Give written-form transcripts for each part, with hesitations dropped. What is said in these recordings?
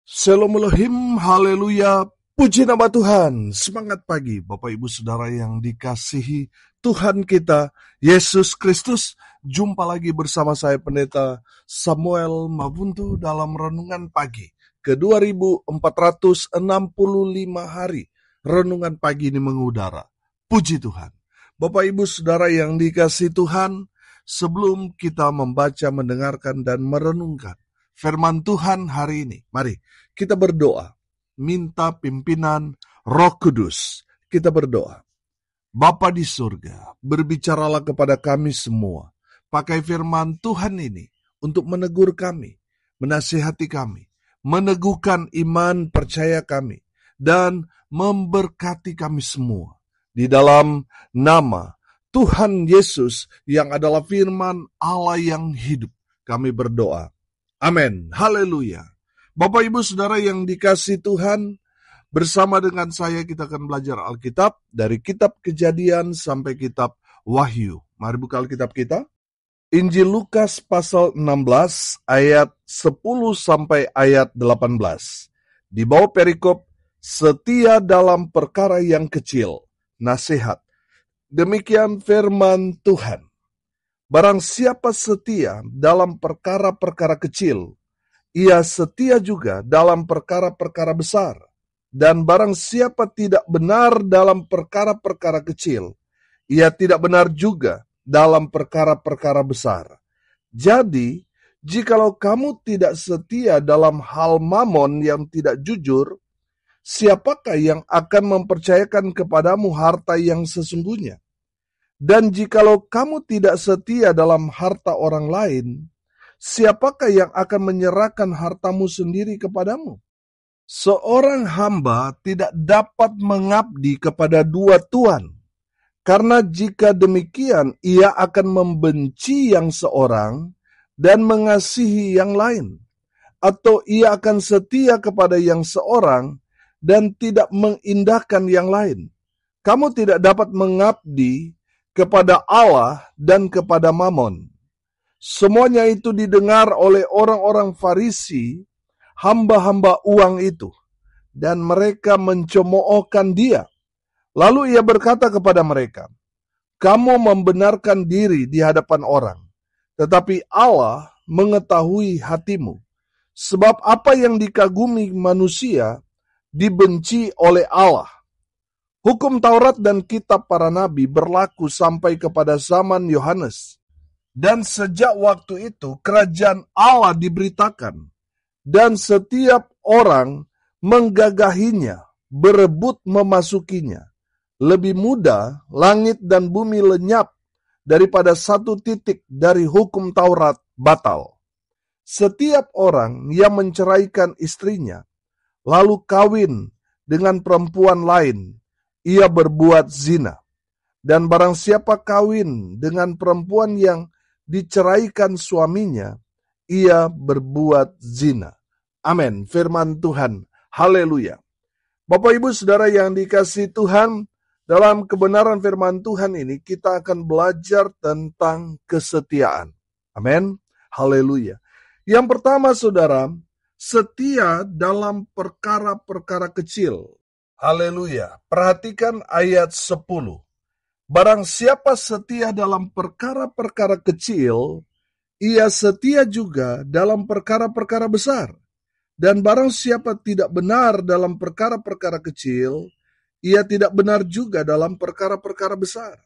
Shalom Elohim, haleluya, puji nama Tuhan. Semangat pagi Bapak Ibu Saudara yang dikasihi Tuhan kita, Yesus Kristus. Jumpa lagi bersama saya Pendeta Samuel Mabuntu dalam Renungan Pagi ke 2465 hari. Renungan pagi ini mengudara. Puji Tuhan. Bapak Ibu Saudara yang dikasihi Tuhan, sebelum kita membaca, mendengarkan, dan merenungkan firman Tuhan hari ini, mari kita berdoa, minta pimpinan Roh Kudus. Kita berdoa. Bapa di surga, berbicaralah kepada kami semua. Pakai firman Tuhan ini untuk menegur kami, menasihati kami, meneguhkan iman percaya kami, dan memberkati kami semua. Di dalam nama Tuhan Yesus yang adalah firman Allah yang hidup, kami berdoa. Amin. Haleluya. Bapak Ibu Saudara yang dikasihi Tuhan, bersama dengan saya kita akan belajar Alkitab dari kitab Kejadian sampai kitab Wahyu. Mari buka Alkitab kita. Injil Lukas pasal 16 ayat 10 sampai ayat 18. Di bawah perikop setia dalam perkara yang kecil, nasihat. Demikian firman Tuhan. Barang siapa setia dalam perkara-perkara kecil, ia setia juga dalam perkara-perkara besar. Dan barang siapa tidak benar dalam perkara-perkara kecil, ia tidak benar juga dalam perkara-perkara besar. Jadi, jikalau kamu tidak setia dalam hal mamon yang tidak jujur, siapakah yang akan mempercayakan kepadamu harta yang sesungguhnya? Dan jikalau kamu tidak setia dalam harta orang lain, siapakah yang akan menyerahkan hartamu sendiri kepadamu? Seorang hamba tidak dapat mengabdi kepada dua tuan, karena jika demikian ia akan membenci yang seorang dan mengasihi yang lain, atau ia akan setia kepada yang seorang dan tidak mengindahkan yang lain. Kamu tidak dapat mengabdi kepada Allah dan kepada Mamon. Semuanya itu didengar oleh orang-orang Farisi, hamba-hamba uang itu, dan mereka mencemoohkan dia. Lalu ia berkata kepada mereka, kamu membenarkan diri di hadapan orang, tetapi Allah mengetahui hatimu. Sebab apa yang dikagumi manusia, dibenci oleh Allah. Hukum Taurat dan kitab para nabi berlaku sampai kepada zaman Yohanes. Dan sejak waktu itu kerajaan Allah diberitakan. Dan setiap orang menggagahinya, berebut memasukinya. Lebih mudah langit dan bumi lenyap daripada satu titik dari hukum Taurat batal. Setiap orang yang menceraikan istrinya, lalu kawin dengan perempuan lain, ia berbuat zina. Dan barang siapa kawin dengan perempuan yang diceraikan suaminya, ia berbuat zina. Amin. Firman Tuhan. Haleluya. Bapak Ibu Saudara yang dikasihi Tuhan, dalam kebenaran firman Tuhan ini kita akan belajar tentang kesetiaan. Amin. Haleluya. Yang pertama Saudara, setia dalam perkara-perkara kecil. Haleluya. Perhatikan ayat 10. Barang siapa setia dalam perkara-perkara kecil, ia setia juga dalam perkara-perkara besar. Dan barang siapa tidak benar dalam perkara-perkara kecil, ia tidak benar juga dalam perkara-perkara besar.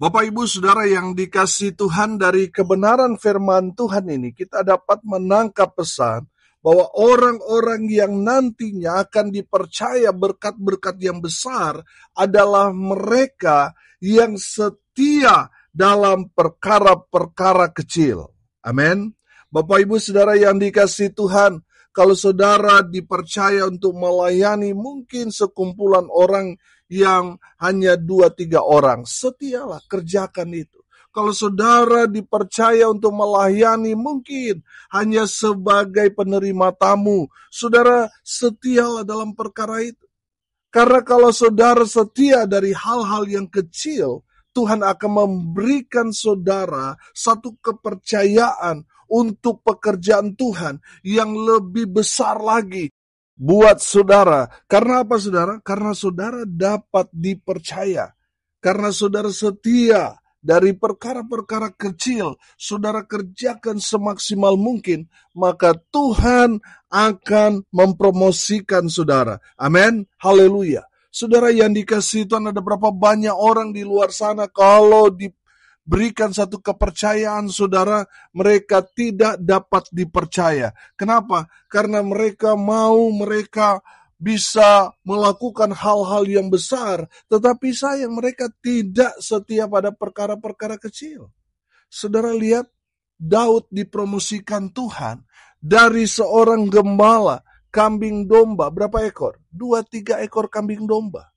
Bapak Ibu Saudara yang dikasihi Tuhan, dari kebenaran firman Tuhan ini kita dapat menangkap pesan bahwa orang-orang yang nantinya akan dipercaya berkat-berkat yang besar adalah mereka yang setia dalam perkara-perkara kecil. Amin. Bapak Ibu Saudara yang dikasihi Tuhan, kalau saudara dipercaya untuk melayani mungkin sekumpulan orang yang hanya 2-3 orang, setialah kerjakan itu. Kalau saudara dipercaya untuk melayani mungkin hanya sebagai penerima tamu, saudara setialah dalam perkara itu. Karena kalau saudara setia dari hal-hal yang kecil, Tuhan akan memberikan saudara satu kepercayaan untuk pekerjaan Tuhan yang lebih besar lagi. buat saudara. Karena apa saudara? Karena saudara dapat dipercaya. Karena saudara setia dari perkara-perkara kecil, saudara kerjakan semaksimal mungkin, maka Tuhan akan mempromosikan saudara. Amin. Haleluya. Saudara yang dikasihi Tuhan, ada berapa banyak orang di luar sana kalau diberikan satu kepercayaan saudara, mereka tidak dapat dipercaya. Kenapa? Karena mereka bisa melakukan hal-hal yang besar, tetapi sayang mereka tidak setia pada perkara-perkara kecil. Saudara lihat, Daud dipromosikan Tuhan dari seorang gembala kambing domba. Berapa ekor? 2-3 ekor kambing domba.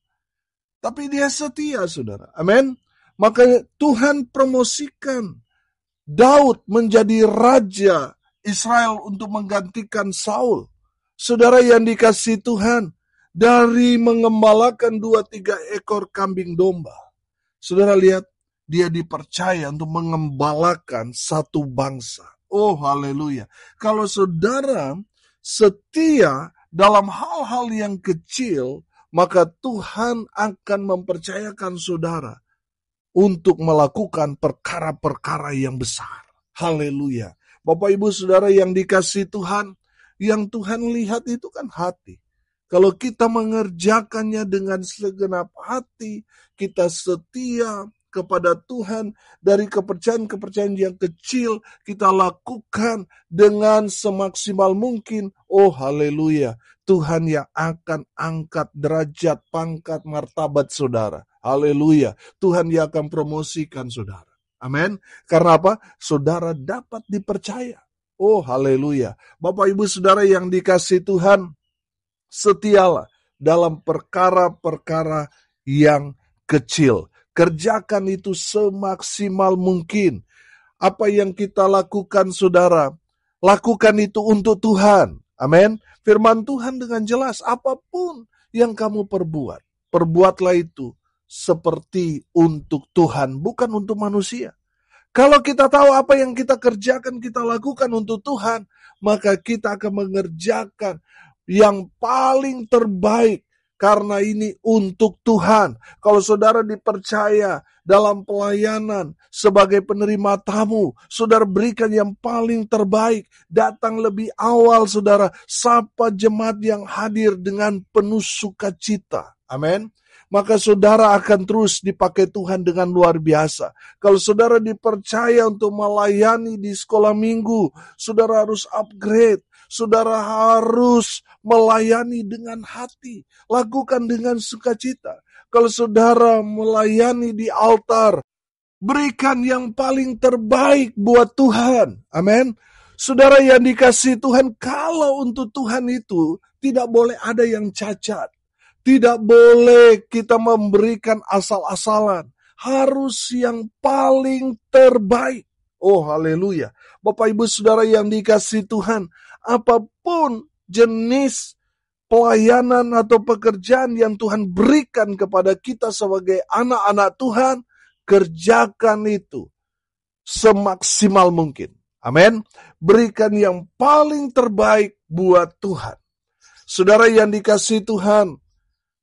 Tapi dia setia, saudara. Amin. Maka Tuhan promosikan Daud menjadi raja Israel untuk menggantikan Saul. Saudara yang dikasihi Tuhan, dari mengembalakan 2-3 ekor kambing domba, saudara lihat, dia dipercaya untuk mengembalakan satu bangsa. Oh haleluya. Kalau saudara setia dalam hal-hal yang kecil, maka Tuhan akan mempercayakan saudara untuk melakukan perkara-perkara yang besar. Haleluya. Bapak Ibu Saudara yang dikasihi Tuhan, yang Tuhan lihat itu kan hati. Kalau kita mengerjakannya dengan segenap hati, kita setia kepada Tuhan, dari kepercayaan-kepercayaan yang kecil, kita lakukan dengan semaksimal mungkin. Oh haleluya, Tuhan yang akan angkat derajat, pangkat, martabat saudara. Haleluya, Tuhan yang akan promosikan saudara. Amin. Karena apa? Saudara dapat dipercaya. Oh haleluya. Bapak Ibu Saudara yang dikasihi Tuhan, setialah dalam perkara-perkara yang kecil. Kerjakan itu semaksimal mungkin. Apa yang kita lakukan saudara, lakukan itu untuk Tuhan. Amin. Firman Tuhan dengan jelas, apapun yang kamu perbuat, perbuatlah itu seperti untuk Tuhan, bukan untuk manusia. Kalau kita tahu apa yang kita kerjakan, kita lakukan untuk Tuhan, maka kita akan mengerjakan yang paling terbaik, karena ini untuk Tuhan. Kalau saudara dipercaya dalam pelayanan sebagai penerima tamu, saudara berikan yang paling terbaik. Datang lebih awal saudara, sapa jemaat yang hadir dengan penuh sukacita. Amin. Maka saudara akan terus dipakai Tuhan dengan luar biasa. Kalau saudara dipercaya untuk melayani di sekolah minggu, saudara harus upgrade. Saudara harus melayani dengan hati. Lakukan dengan sukacita. Kalau saudara melayani di altar, berikan yang paling terbaik buat Tuhan. Amin. Saudara yang dikasihi Tuhan, kalau untuk Tuhan itu tidak boleh ada yang cacat. Tidak boleh kita memberikan asal-asalan. Harus yang paling terbaik. Oh haleluya. Bapak Ibu Saudara yang dikasihi Tuhan, apapun jenis pelayanan atau pekerjaan yang Tuhan berikan kepada kita sebagai anak-anak Tuhan, kerjakan itu semaksimal mungkin. Amin. Berikan yang paling terbaik buat Tuhan. Saudara yang dikasihi Tuhan,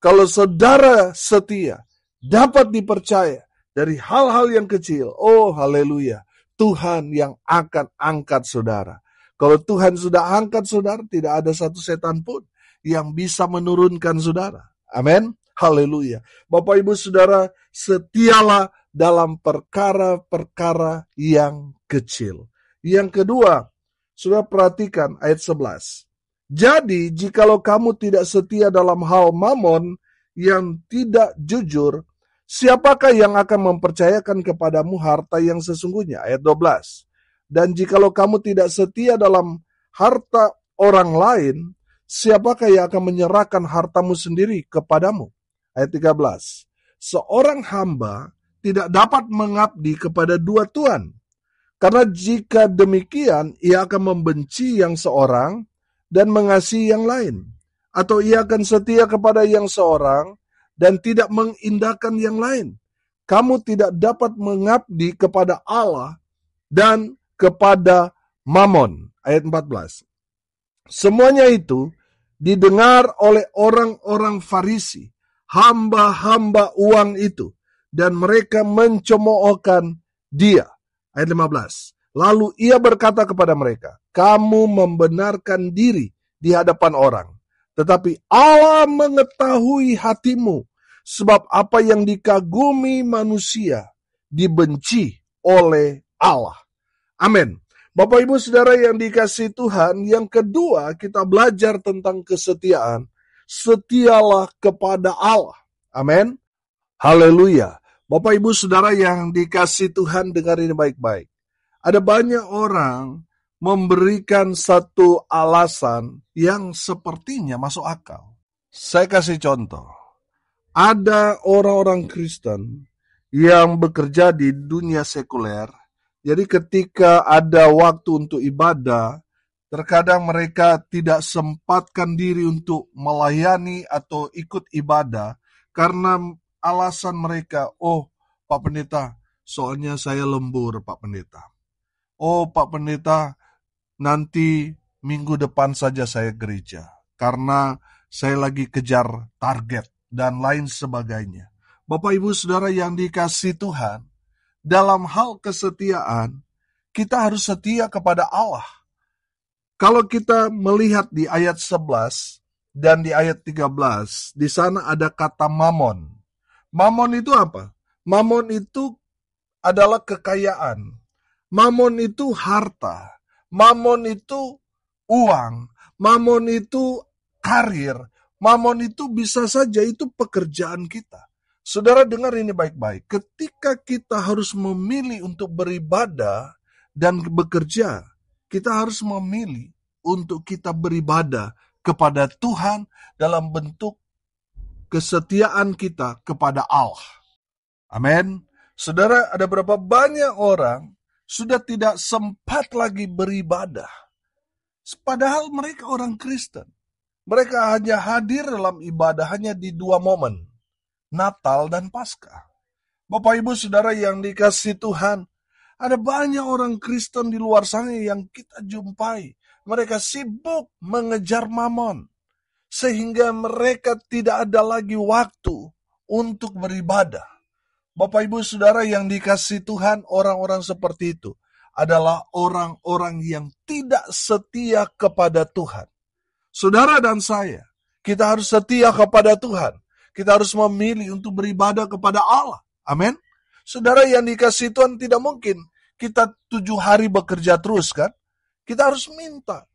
kalau saudara setia, dapat dipercaya dari hal-hal yang kecil, oh haleluya, Tuhan yang akan angkat saudara. Kalau Tuhan sudah angkat saudara, tidak ada satu setan pun yang bisa menurunkan saudara. Amin. Haleluya. Bapak Ibu Saudara, setialah dalam perkara-perkara yang kecil. Yang kedua, saudara perhatikan ayat 11. Jadi, jikalau kamu tidak setia dalam hal mamon yang tidak jujur, siapakah yang akan mempercayakan kepadamu harta yang sesungguhnya? Ayat 12. Dan jikalau kamu tidak setia dalam harta orang lain, siapakah yang akan menyerahkan hartamu sendiri kepadamu? Ayat 13. Seorang hamba tidak dapat mengabdi kepada dua tuan, karena jika demikian, ia akan membenci yang seorang dan mengasihi yang lain. Atau ia akan setia kepada yang seorang dan tidak mengindahkan yang lain. Kamu tidak dapat mengabdi kepada Allah dan kepada Mamon. Ayat 14. Semuanya itu didengar oleh orang-orang Farisi, hamba-hamba uang itu, dan mereka mencemoohkan dia. Ayat 15. Lalu ia berkata kepada mereka, kamu membenarkan diri di hadapan orang, tetapi Allah mengetahui hatimu, sebab apa yang dikagumi manusia dibenci oleh Allah. Amin. Bapak Ibu Saudara yang dikasihi Tuhan, yang kedua kita belajar tentang kesetiaan. Setialah kepada Allah. Amin. Haleluya. Bapak Ibu Saudara yang dikasihi Tuhan, dengar ini baik-baik. Ada banyak orang memberikan satu alasan yang sepertinya masuk akal. Saya kasih contoh. Ada orang-orang Kristen yang bekerja di dunia sekuler. Jadi ketika ada waktu untuk ibadah, terkadang mereka tidak sempatkan diri untuk melayani atau ikut ibadah karena alasan mereka, oh Pak Pendeta, soalnya saya lembur Pak Pendeta. Oh Pak Pendeta, nanti minggu depan saja saya gereja karena saya lagi kejar target dan lain sebagainya. Bapak Ibu Saudara yang dikasihi Tuhan, dalam hal kesetiaan, kita harus setia kepada Allah. Kalau kita melihat di ayat 11 dan di ayat 13, di sana ada kata mamon. Mamon itu apa? Mamon itu adalah kekayaan. Mamon itu harta. Mamon itu uang. Mamon itu karir. Mamon itu bisa saja itu pekerjaan kita. Saudara dengar ini baik-baik. Ketika kita harus memilih untuk beribadah dan bekerja, kita harus memilih untuk kita beribadah kepada Tuhan dalam bentuk kesetiaan kita kepada Allah. Amin. Saudara, ada berapa banyak orang sudah tidak sempat lagi beribadah. Padahal mereka orang Kristen. Mereka hanya hadir dalam ibadah hanya di 2 momen. Natal dan Paskah. Bapak Ibu Saudara yang dikasihi Tuhan, ada banyak orang Kristen di luar sana yang kita jumpai. Mereka sibuk mengejar mamon, sehingga mereka tidak ada lagi waktu untuk beribadah. Bapak Ibu Saudara yang dikasihi Tuhan, orang-orang seperti itu adalah orang-orang yang tidak setia kepada Tuhan. Saudara dan saya, kita harus setia kepada Tuhan. Kita harus memilih untuk beribadah kepada Allah. Amin. Saudara yang dikasihi Tuhan, tidak mungkin kita 7 hari bekerja terus kan. Kita harus minta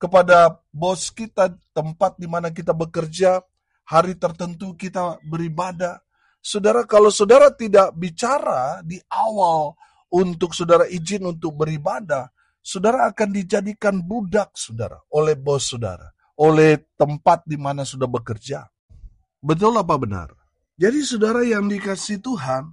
kepada bos kita, tempat di mana kita bekerja, hari tertentu kita beribadah. Saudara, kalau saudara tidak bicara di awal untuk saudara izin untuk beribadah, saudara akan dijadikan budak saudara oleh bos saudara, oleh tempat di mana sudah bekerja. Betul apa benar? Jadi saudara yang dikasihi Tuhan,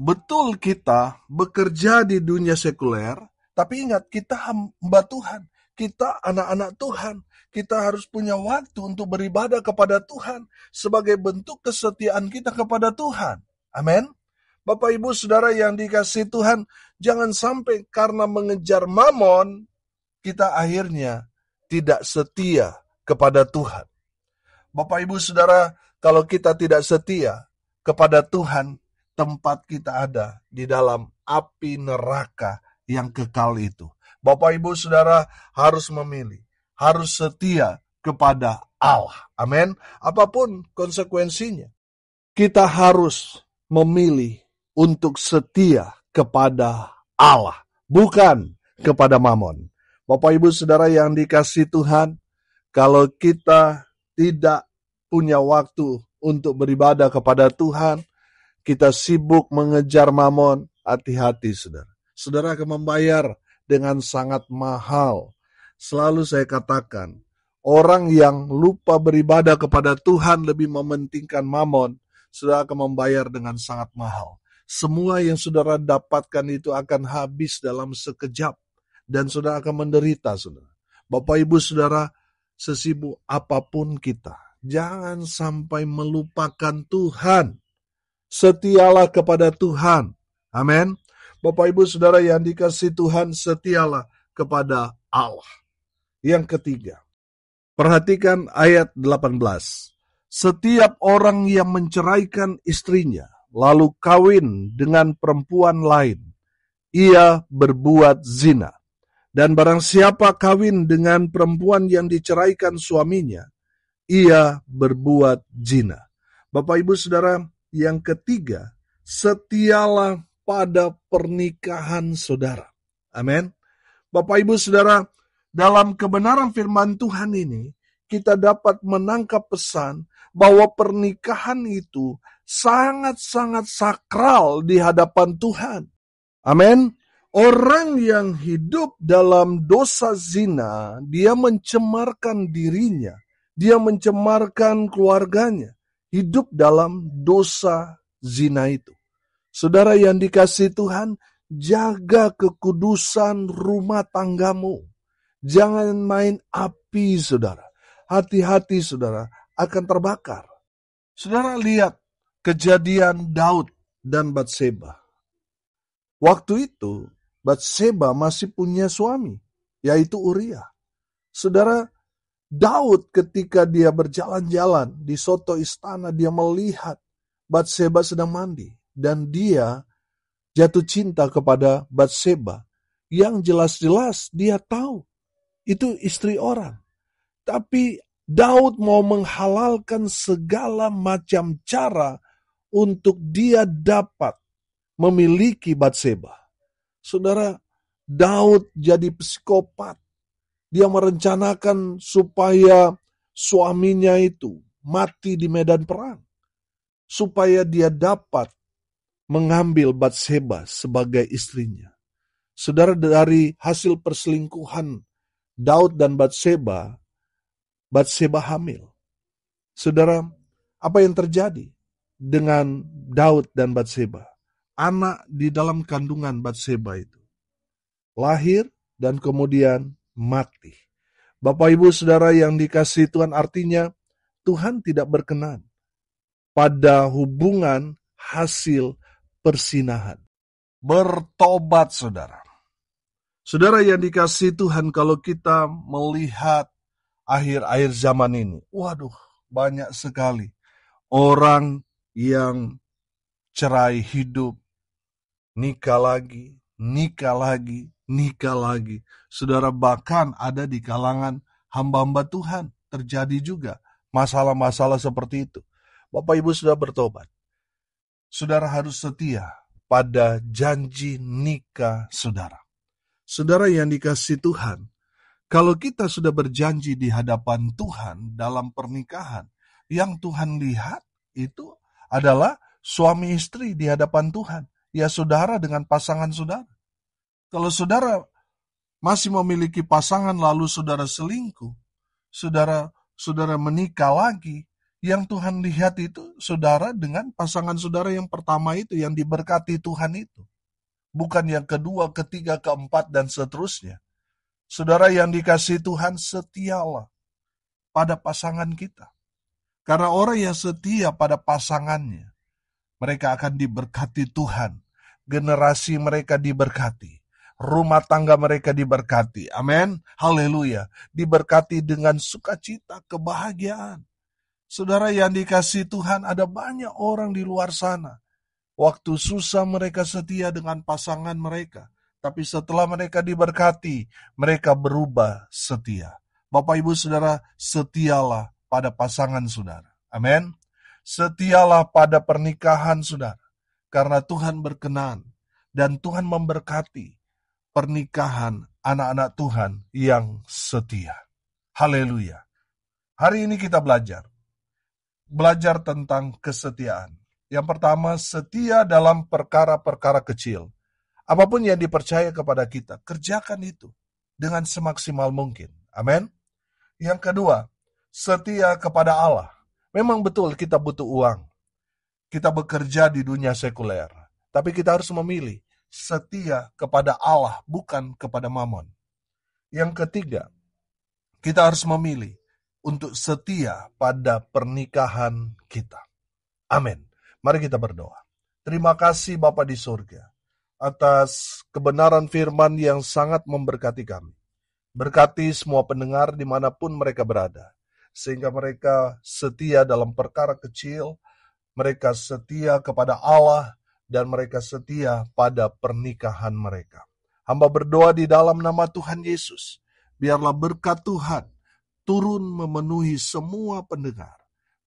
betul kita bekerja di dunia sekuler, tapi ingat kita hamba Tuhan, kita anak-anak Tuhan, kita harus punya waktu untuk beribadah kepada Tuhan sebagai bentuk kesetiaan kita kepada Tuhan. Amin. Bapak Ibu Saudara yang dikasihi Tuhan, jangan sampai karena mengejar mamon, kita akhirnya tidak setia kepada Tuhan. Bapak Ibu Saudara, kalau kita tidak setia kepada Tuhan, tempat kita ada di dalam api neraka yang kekal itu. Bapak Ibu Saudara harus memilih, harus setia kepada Allah. Amin. Apapun konsekuensinya, kita harus memilih untuk setia kepada Allah, bukan kepada mamon. Bapak Ibu Saudara yang dikasihi Tuhan, kalau kita tidak punya waktu untuk beribadah kepada Tuhan, kita sibuk mengejar mamon, hati-hati saudara. Saudara akan membayar dengan sangat mahal. Selalu saya katakan, orang yang lupa beribadah kepada Tuhan lebih mementingkan mamon, saudara akan membayar dengan sangat mahal. Semua yang saudara dapatkan itu akan habis dalam sekejap, dan saudara akan menderita saudara. Bapak Ibu Saudara, sesibuk apapun kita, jangan sampai melupakan Tuhan. Setialah kepada Tuhan. Amin. Bapak Ibu Saudara yang dikasihi Tuhan, setialah kepada Allah. Yang ketiga, Perhatikan ayat 18. Setiap orang yang menceraikan istrinya, lalu kawin dengan perempuan lain, ia berbuat zina. Dan barang siapa kawin dengan perempuan yang diceraikan suaminya, ia berbuat zina. Bapak Ibu Saudara, yang ketiga, setialah pada pernikahan saudara. Amin. Bapak Ibu Saudara, dalam kebenaran firman Tuhan ini, kita dapat menangkap pesan bahwa pernikahan itu sangat-sangat sakral di hadapan Tuhan. Amin. Orang yang hidup dalam dosa zina, dia mencemarkan dirinya, dia mencemarkan keluarganya, hidup dalam dosa zina itu. Saudara yang dikasihi Tuhan, jaga kekudusan rumah tanggamu. Jangan main api, saudara. Hati-hati, saudara, akan terbakar. Saudara lihat kejadian Daud dan Batseba. Waktu itu, Batseba masih punya suami, yaitu Uria. Saudara, Daud ketika dia berjalan-jalan di soto istana, dia melihat Batseba sedang mandi. Dan dia jatuh cinta kepada Batseba. Yang jelas-jelas dia tahu itu istri orang. Tapi Daud mau menghalalkan segala macam cara untuk dia dapat memiliki Batseba. Saudara, Daud jadi psikopat. Dia merencanakan supaya suaminya itu mati di medan perang. Supaya dia dapat mengambil Batseba sebagai istrinya. Saudara, dari hasil perselingkuhan Daud dan Batseba, Batseba hamil. Saudara, apa yang terjadi dengan Daud dan Batseba? Anak di dalam kandungan Batseba itu lahir dan kemudian mati. Bapak Ibu Saudara yang dikasihi Tuhan, artinya Tuhan tidak berkenan pada hubungan hasil persinahan. Bertobat, saudara. Saudara yang dikasihi Tuhan, kalau kita melihat akhir-akhir zaman ini, waduh, banyak sekali orang yang cerai hidup, nikah lagi, nikah lagi, nikah lagi. Saudara, bahkan ada di kalangan hamba-hamba Tuhan, terjadi juga masalah-masalah seperti itu. Bapak Ibu sudah bertobat. Saudara harus setia pada janji nikah saudara. Saudara yang dikasihi Tuhan, kalau kita sudah berjanji di hadapan Tuhan dalam pernikahan, yang Tuhan lihat itu adalah suami istri di hadapan Tuhan. Ya saudara dengan pasangan saudara. Kalau saudara masih memiliki pasangan lalu saudara selingkuh, saudara menikah lagi, yang Tuhan lihat itu saudara dengan pasangan saudara yang pertama itu, yang diberkati Tuhan itu. Bukan yang kedua, ketiga, keempat, dan seterusnya. Saudara yang dikasihi Tuhan, setialah pada pasangan kita. Karena orang yang setia pada pasangannya, mereka akan diberkati Tuhan. Generasi mereka diberkati. Rumah tangga mereka diberkati. Amin. Haleluya. Diberkati dengan sukacita, kebahagiaan. Saudara yang dikasihi Tuhan, ada banyak orang di luar sana. Waktu susah mereka setia dengan pasangan mereka. Tapi setelah mereka diberkati, mereka berubah setia. Bapak Ibu Saudara, setialah pada pasangan saudara. Amin. Setialah pada pernikahan saudara. Karena Tuhan berkenan dan Tuhan memberkati pernikahan anak-anak Tuhan yang setia. Haleluya. Hari ini kita belajar tentang kesetiaan. Yang pertama, setia dalam perkara-perkara kecil. Apapun yang dipercaya kepada kita, kerjakan itu dengan semaksimal mungkin. Amin. Yang kedua, setia kepada Allah. Memang betul kita butuh uang. Kita bekerja di dunia sekuler. Tapi kita harus memilih setia kepada Allah, bukan kepada mamon. Yang ketiga, kita harus memilih untuk setia pada pernikahan kita. Amin. Mari kita berdoa. Terima kasih Bapa di surga atas kebenaran firman yang sangat memberkati kami. Berkati semua pendengar dimanapun mereka berada, sehingga mereka setia dalam perkara kecil, mereka setia kepada Allah, dan mereka setia pada pernikahan mereka. Hamba berdoa di dalam nama Tuhan Yesus, biarlah berkat Tuhan turun memenuhi semua pendengar.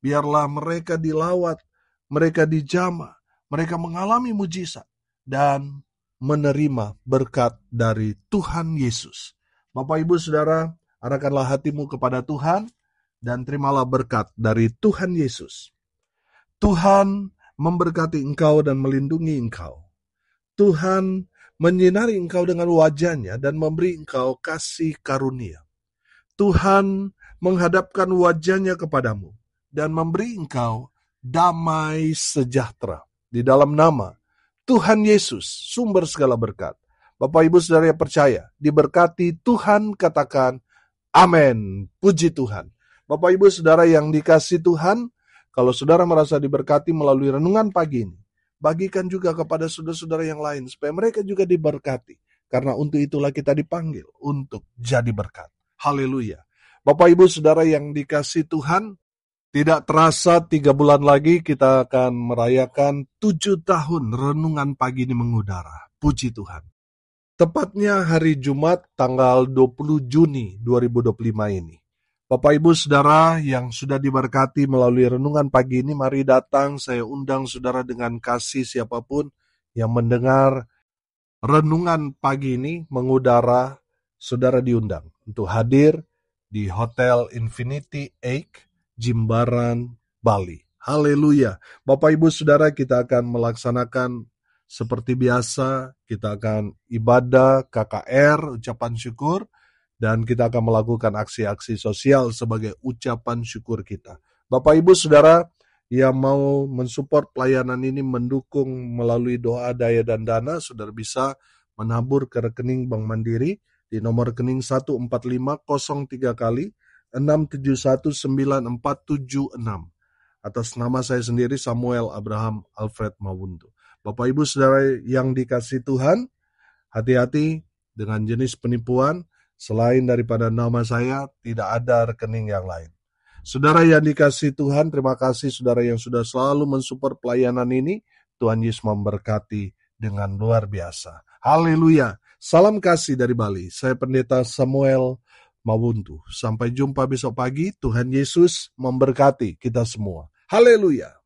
Biarlah mereka dilawat, mereka dijamah, mereka mengalami mujizat, dan menerima berkat dari Tuhan Yesus. Bapak, Ibu, Saudara, arahkanlah hatimu kepada Tuhan, dan terimalah berkat dari Tuhan Yesus. Tuhan memberkati engkau dan melindungi engkau. Tuhan menyinari engkau dengan wajah-Nya dan memberi engkau kasih karunia. Tuhan menghadapkan wajah-Nya kepadamu dan memberi engkau damai sejahtera. Di dalam nama Tuhan Yesus, sumber segala berkat. Bapak, Ibu, Saudara yang percaya, diberkati Tuhan, katakan amin. Puji Tuhan. Bapak, Ibu, Saudara yang dikasihi Tuhan, kalau saudara merasa diberkati melalui renungan pagi ini, bagikan juga kepada saudara-saudara yang lain, supaya mereka juga diberkati. Karena untuk itulah kita dipanggil untuk jadi berkat. Haleluya. Bapak, Ibu, Saudara yang dikasihi Tuhan, tidak terasa 3 bulan lagi kita akan merayakan 7 tahun renungan pagi ini mengudara. Puji Tuhan. Tepatnya hari Jumat tanggal 20 Juni 2025 ini. Bapak, Ibu, Saudara yang sudah diberkati melalui renungan pagi ini, mari datang, saya undang saudara dengan kasih siapapun yang mendengar renungan pagi ini mengudara, saudara diundang untuk hadir di Hotel Infinity Ake, Jimbaran, Bali. Haleluya. Bapak, Ibu, Saudara, kita akan melaksanakan seperti biasa, kita akan ibadah KKR, ucapan syukur, dan kita akan melakukan aksi-aksi sosial sebagai ucapan syukur kita. Bapak, Ibu, Saudara yang mau mensupport pelayanan ini, mendukung melalui doa, daya, dan dana, saudara bisa menabur ke rekening Bank Mandiri di nomor rekening 14503 kali 6719476 atas nama saya sendiri, Samuel Abraham Alfred Mawuntu. Bapak, Ibu, Saudara yang dikasihi Tuhan, hati-hati dengan jenis penipuan. Selain daripada nama saya, tidak ada rekening yang lain. Saudara yang dikasihi Tuhan, terima kasih saudara yang sudah selalu mensupport pelayanan ini. Tuhan Yesus memberkati dengan luar biasa. Haleluya. Salam kasih dari Bali. Saya Pendeta Samuel Mawuntu. Sampai jumpa besok pagi. Tuhan Yesus memberkati kita semua. Haleluya.